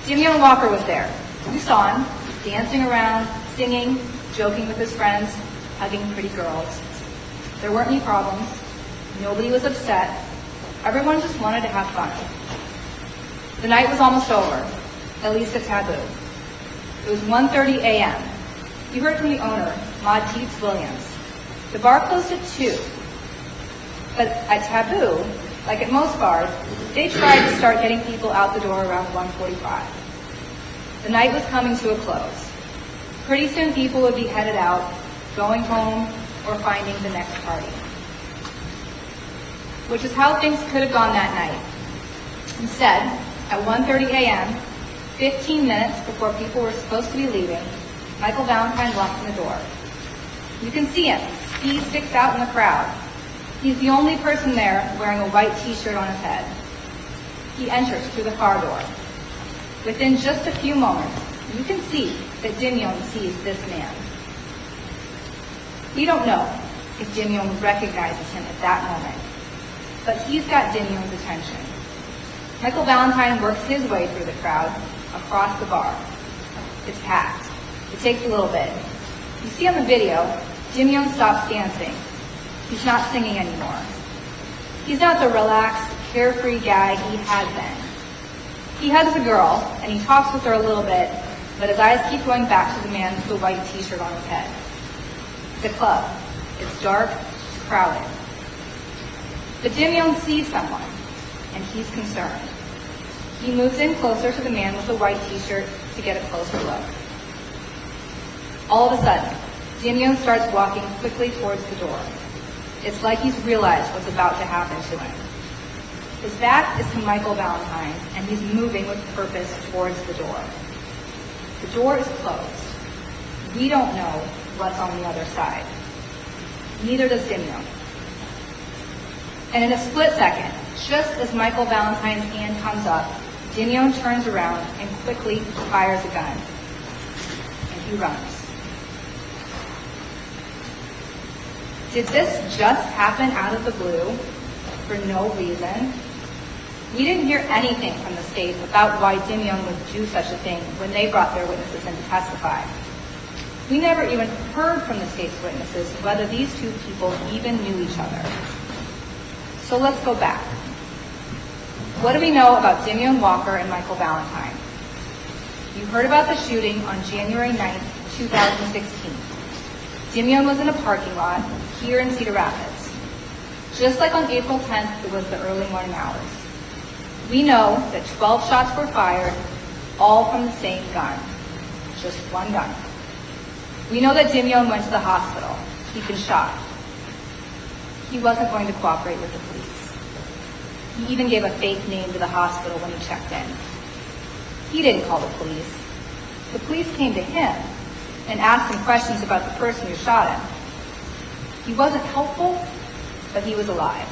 Dimione Walker was there. You saw him, dancing around, singing, joking with his friends, hugging pretty girls. There weren't any problems. Nobody was upset. Everyone just wanted to have fun. The night was almost over, at least at Taboo. It was 1:30 a.m. You heard from the owner, Maud Teets Williams. The bar closed at 2. But at Taboo, like at most bars, they tried to start getting people out the door around 1:45. The night was coming to a close. Pretty soon people would be headed out, going home, or finding the next party. Which is how things could have gone that night. Instead, at 1:30 a.m., 15 minutes before people were supposed to be leaving, Michael Valentine walked in the door. You can see him. He sticks out in the crowd. He's the only person there wearing a white t-shirt on his head. He enters through the car door. Within just a few moments, you can see that Dimione sees this man. We don't know if Dimione recognizes him at that moment, but he's got Dimione's attention. Michael Valentine works his way through the crowd, across the bar. It's packed. It takes a little bit. You see on the video, Dimione stops dancing. He's not singing anymore. He's not the relaxed, carefree guy he had been. He hugs the girl, and he talks with her a little bit, but his eyes keep going back to the man with the white t-shirt on his head. It's a club. It's dark. It's crowded. But Dimione sees someone, and he's concerned. He moves in closer to the man with the white t-shirt to get a closer look. All of a sudden, Dimione starts walking quickly towards the door. It's like he's realized what's about to happen to him. His back is to Michael Valentine, and he's moving with purpose towards the door. The door is closed. We don't know what's on the other side. Neither does Dimione. And in a split second, just as Michael Valentine's hand comes up, Dimione turns around and quickly fires a gun. And he runs. Did this just happen out of the blue for no reason? We didn't hear anything from the state about why Dimione would do such a thing when they brought their witnesses in to testify. We never even heard from the state's witnesses whether these two people even knew each other. So let's go back. What do we know about Dimione Walker and Michael Valentine? You heard about the shooting on January 9th, 2016. Dimione was in a parking lot here in Cedar Rapids. Just like on April 10th, it was the early morning hours. We know that 12 shots were fired, all from the same gun. Just one gun. We know that Dimione went to the hospital. He'd been shot. He wasn't going to cooperate with the police. He even gave a fake name to the hospital when he checked in. He didn't call the police. The police came to him and asked him questions about the person who shot him. He wasn't helpful, but he was alive.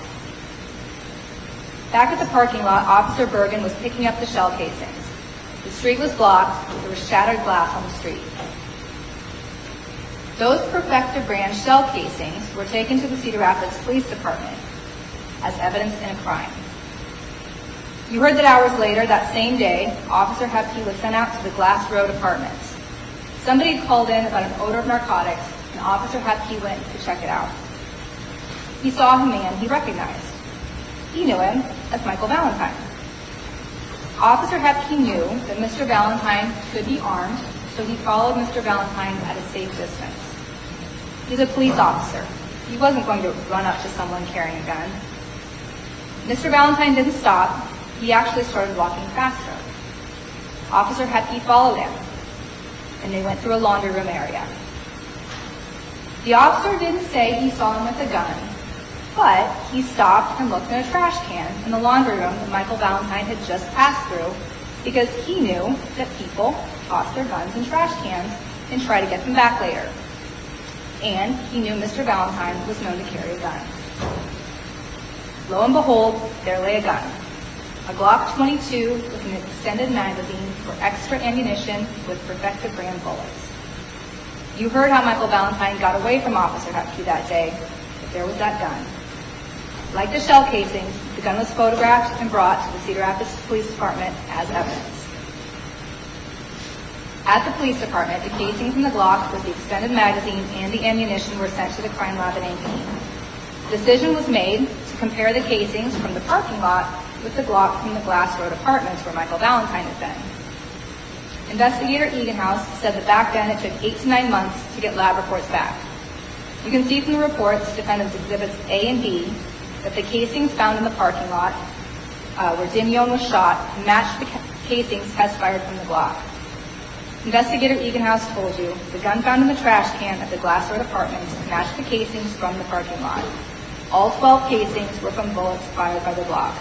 Back at the parking lot, Officer Bergen was picking up the shell casings. The street was blocked. There was shattered glass on the street. Those Perfecta brand shell casings were taken to the Cedar Rapids Police Department as evidence in a crime. You heard that hours later, that same day, Officer Hepke was sent out to the Glass Road Apartments. Somebody had called in about an odor of narcotics, and Officer Hepke went to check it out. He saw a man he recognized. He knew him as Michael Valentine. Officer Hepke knew that Mr. Valentine could be armed, so he followed Mr. Valentine at a safe distance. He's a police officer. He wasn't going to run up to someone carrying a gun. Mr. Valentine didn't stop. He actually started walking faster. Officer Hepke followed him, and they went through a laundry room area. The officer didn't say he saw him with a gun, but he stopped and looked in a trash can in the laundry room that Michael Valentine had just passed through because he knew that people toss their guns in trash cans and try to get them back later. And he knew Mr. Valentine was known to carry a gun. Lo and behold, there lay a gun. A Glock 22 with an extended magazine for extra ammunition with Perfecta brand bullets. You heard how Michael Valentine got away from Officer Hepke that day, but there was that gun. Like the shell casings, the gun was photographed and brought to the Cedar Rapids Police Department as evidence. At the police department, the casings in the Glock with the extended magazine and the ammunition were sent to the crime lab in Ankeny. The decision was made to compare the casings from the parking lot with the Glock from the Glass Road Apartments where Michael Valentine had been. Investigator Eganhouse said that back then it took 8 to 9 months to get lab reports back. You can see from the reports, defendants exhibits A and B, that the casings found in the parking lot where Dimione was shot matched the casings test fired from the Glock. Investigator Eganhouse told you the gun found in the trash can at the Glass Road Apartments matched the casings from the parking lot. All 12 casings were from bullets fired by the Glock.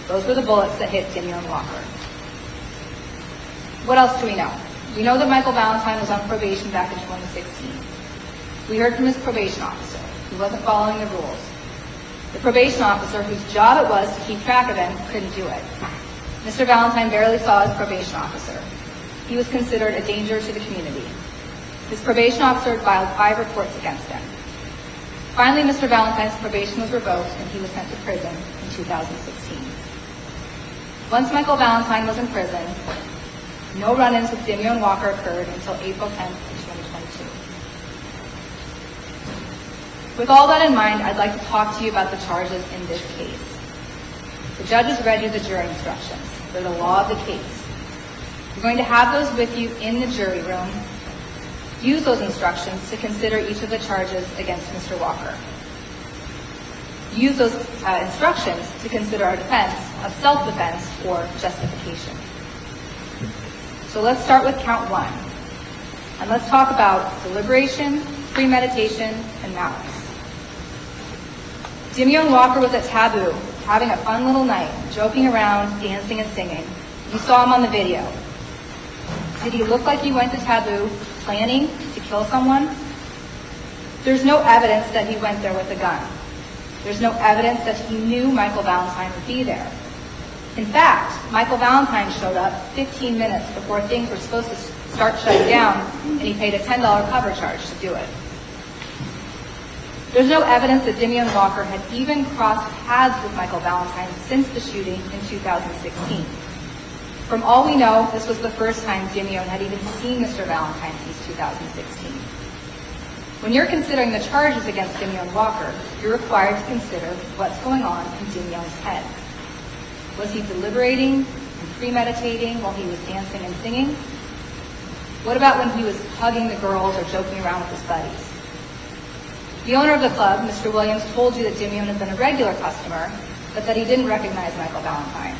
Those were the bullets that hit Dimione Walker. What else do we know? We know that Michael Valentine was on probation back in 2016. We heard from his probation officer. He wasn't following the rules. The probation officer, whose job it was to keep track of him, couldn't do it. Mr. Valentine barely saw his probation officer. He was considered a danger to the community. His probation officer filed 5 reports against him. Finally, Mr. Valentine's probation was revoked and he was sent to prison in 2016. Once Michael Valentine was in prison, no run-ins with Dimione Walker occurred until April 10th, 2022. With all that in mind, I'd like to talk to you about the charges in this case. The judges read you the jury instructions. They're the law of the case. You're going to have those with you in the jury room. Use those instructions to consider each of the charges against Mr. Walker. Use those instructions to consider our defense of self-defense or justification. So let's start with count 1. And let's talk about deliberation, premeditation, and malice. Dimione Walker was at Taboo, having a fun little night, joking around, dancing and singing. You saw him on the video. Did he look like he went to Taboo planning to kill someone? There's no evidence that he went there with a gun. There's no evidence that he knew Michael Valentine would be there. In fact, Michael Valentine showed up 15 minutes before things were supposed to start shutting down, and he paid a $10 cover charge to do it. There's no evidence that Dimione Walker had even crossed paths with Michael Valentine since the shooting in 2016. From all we know, this was the first time Dimione had even seen Mr. Valentine since 2016. When you're considering the charges against Dimione Walker, you're required to consider what's going on in Dimione's head. Was he deliberating and premeditating while he was dancing and singing? What about when he was hugging the girls or joking around with his buddies? The owner of the club, Mr. Williams, told you that Dimione had been a regular customer, but that he didn't recognize Michael Valentine.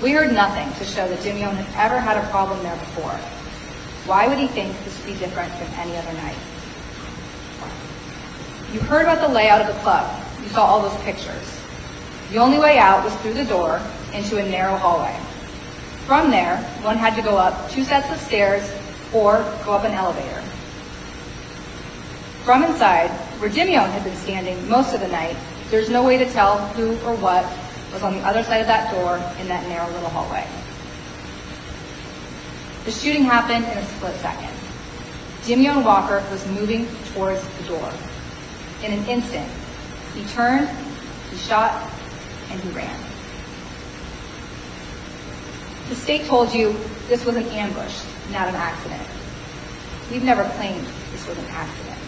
We heard nothing to show that Dimione had ever had a problem there before. Why would he think this would be different from any other night? You heard about the layout of the club. You saw all those pictures. The only way out was through the door into a narrow hallway. From there, one had to go up 2 sets of stairs or go up an elevator. From inside, where Dimione had been standing most of the night, there's no way to tell who or what was on the other side of that door in that narrow little hallway. The shooting happened in a split second. Dimione Walker was moving towards the door. In an instant, he turned, he shot, and he ran. The state told you this was an ambush, not an accident. We've never claimed this was an accident.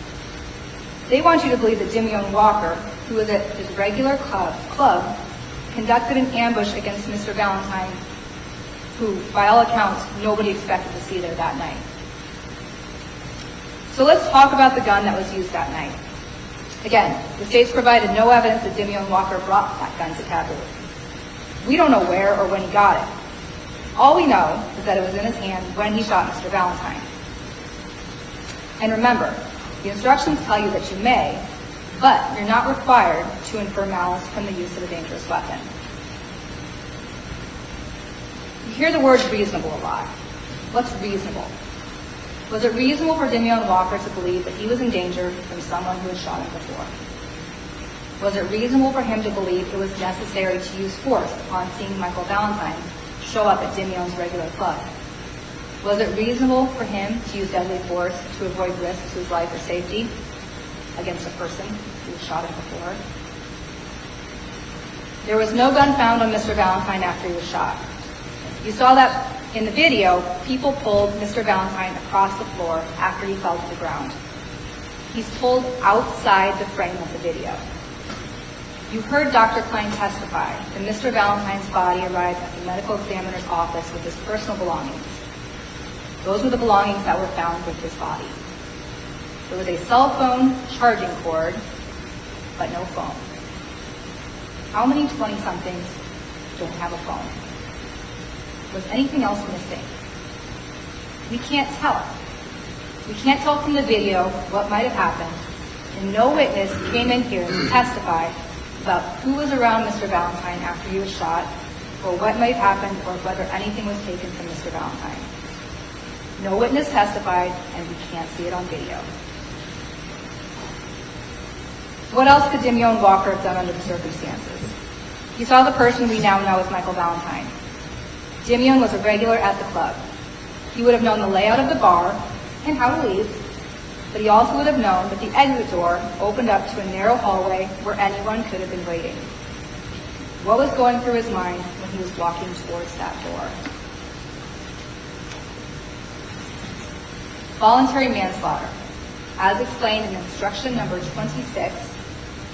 They want you to believe that Dimione Walker, who was at his regular club, conducted an ambush against Mr. Valentine, who, by all accounts, nobody expected to see there that night. So let's talk about the gun that was used that night. Again, the state's provided no evidence that Dimione Walker brought that gun to Taboo. We don't know where or when he got it. All we know is that it was in his hand when he shot Mr. Valentine. And remember, the instructions tell you that you may, but you're not required to infer malice from the use of a dangerous weapon. You hear the word reasonable a lot. What's reasonable? Was it reasonable for Dimione Walker to believe that he was in danger from someone who had shot him before? Was it reasonable for him to believe it was necessary to use force upon seeing Michael Valentine show up at Dimione's regular club? Was it reasonable for him to use deadly force to avoid risk to his life or safety against a person who had shot him before? There was no gun found on Mr. Valentine after he was shot. You saw that In the video, people pulled Mr. Valentine across the floor after he fell to the ground. He's pulled outside the frame of the video. You heard Dr. Klein testify that Mr. Valentine's body arrived at the medical examiner's office with his personal belongings. Those were the belongings that were found with his body. There was a cell phone charging cord, but no phone. How many 20-somethings don't have a phone? Was anything else missing? We can't tell. We can't tell from the video what might have happened, and no witness came in here to testify about who was around Mr. Valentine after he was shot, or what might have happened, or whether anything was taken from Mr. Valentine. No witness testified, and we can't see it on video. What else could Dimione Walker have done under the circumstances? He saw the person we now know as Michael Valentine. Dimione was a regular at the club. He would have known the layout of the bar and how to leave, but he also would have known that the exit door opened up to a narrow hallway where anyone could have been waiting. What was going through his mind when he was walking towards that door? Voluntary manslaughter, as explained in instruction number 26,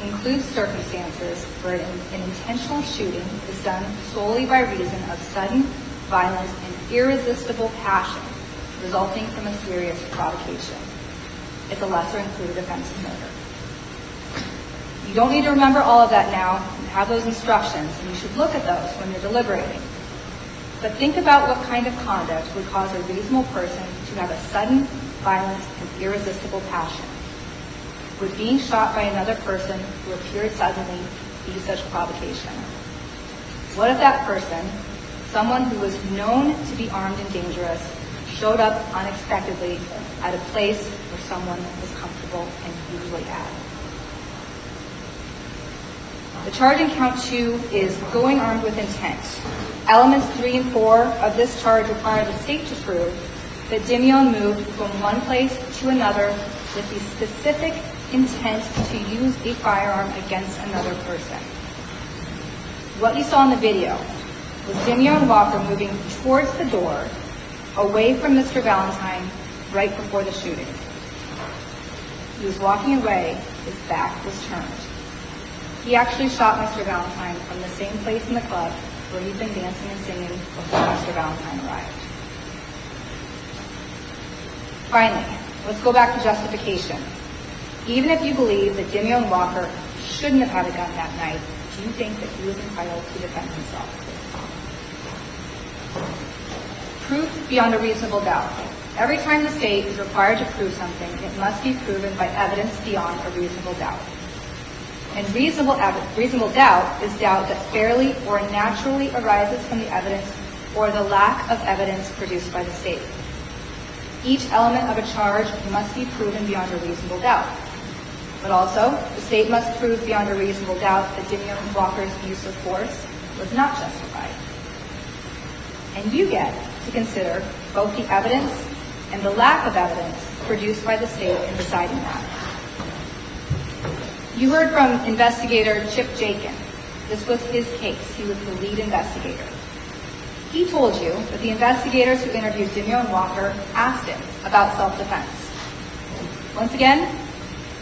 includes circumstances where an intentional shooting is done solely by reason of sudden, violent, and irresistible passion resulting from a serious provocation. It's a lesser included offense of murder. You don't need to remember all of that now. You have those instructions, and you should look at those when you're deliberating. But think about what kind of conduct would cause a reasonable person to have a sudden, violent, and irresistible passion. Would being shot by another person who appeared suddenly be such provocation? What if that person, someone who was known to be armed and dangerous, showed up unexpectedly at a place where someone was comfortable and usually at? The charge in count 2 is going armed with intent. Elements 3 and 4 of this charge require the state to prove that Dimione moved from one place to another with the specific intent to use a firearm against another person. What you saw in the video was Dimione Walker moving towards the door, away from Mr. Valentine, right before the shooting. He was walking away, his back was turned. He actually shot Mr. Valentine from the same place in the club where he'd been dancing and singing before Mr. Valentine arrived. Finally, let's go back to justification. Even if you believe that Dimione Walker shouldn't have had a gun that night, do you think that he was entitled to defend himself? Proof beyond a reasonable doubt. Every time the state is required to prove something, it must be proven by evidence beyond a reasonable doubt. And reasonable doubt is doubt that fairly or naturally arises from the evidence or the lack of evidence produced by the state. Each element of a charge must be proven beyond a reasonable doubt. But also, the state must prove beyond a reasonable doubt that Dimione Walker's use of force was not justified. And you get to consider both the evidence and the lack of evidence produced by the state in deciding that. You heard from investigator Chip Jakin. This was his case. He was the lead investigator. He told you that the investigators who interviewed Dimione Walker asked him about self-defense. Once again,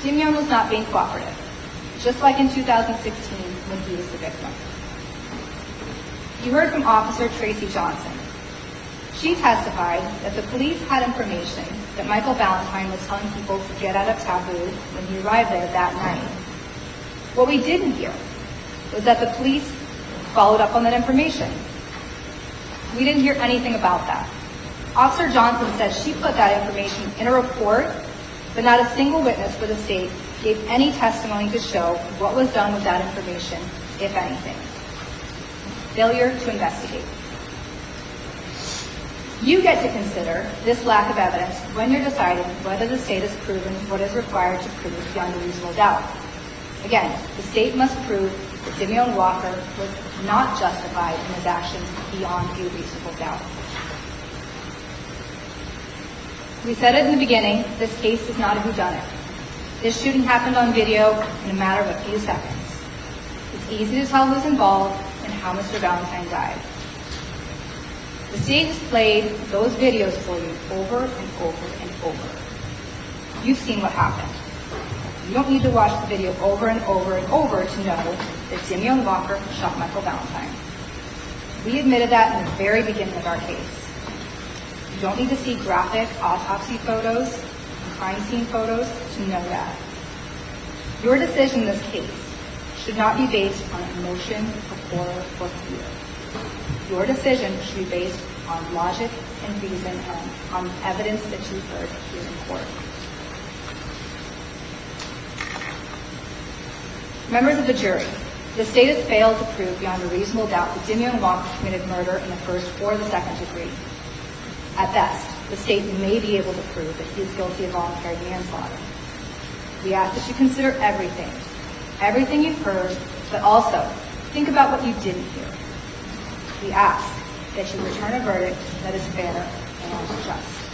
Dimione was not being cooperative, just like in 2016 when he was the victim. You heard from Officer Tracy Johnson. She testified that the police had information that Michael Valentine was telling people to get out of Taboo when he arrived there that night. What we didn't hear was that the police followed up on that information. We didn't hear anything about that. Officer Johnson said she put that information in a report, but not a single witness for the state gave any testimony to show what was done with that information, if anything. Failure to investigate. You get to consider this lack of evidence when you're deciding whether the state has proven what is required to prove beyond a reasonable doubt. Again, the state must prove that Dimione Walker was not justified in his actions beyond a reasonable doubt. We said it in the beginning, this case is not a whodunit. This shooting happened on video in a matter of a few seconds. It's easy to tell who's involved and how Mr. Valentine died. The The state has played those videos for you over and over and over. You've seen what happened. You don't need to watch the video over and over and over to know that Dimione shot Michael Valentine. We admitted that in the very beginning of our case. You don't need to see graphic autopsy photos and crime scene photos to know that. Your decision in this case should not be based on emotion or horror or fear. Your decision should be based on logic and reason and on evidence that you've heard here in court. Members of the jury, the state has failed to prove beyond a reasonable doubt that Dimione committed murder in the first or the second degree. At best, the state may be able to prove that he is guilty of voluntary manslaughter. We ask that you consider everything you've heard, but also think about what you didn't hear. We ask that you return a verdict that is fair and just.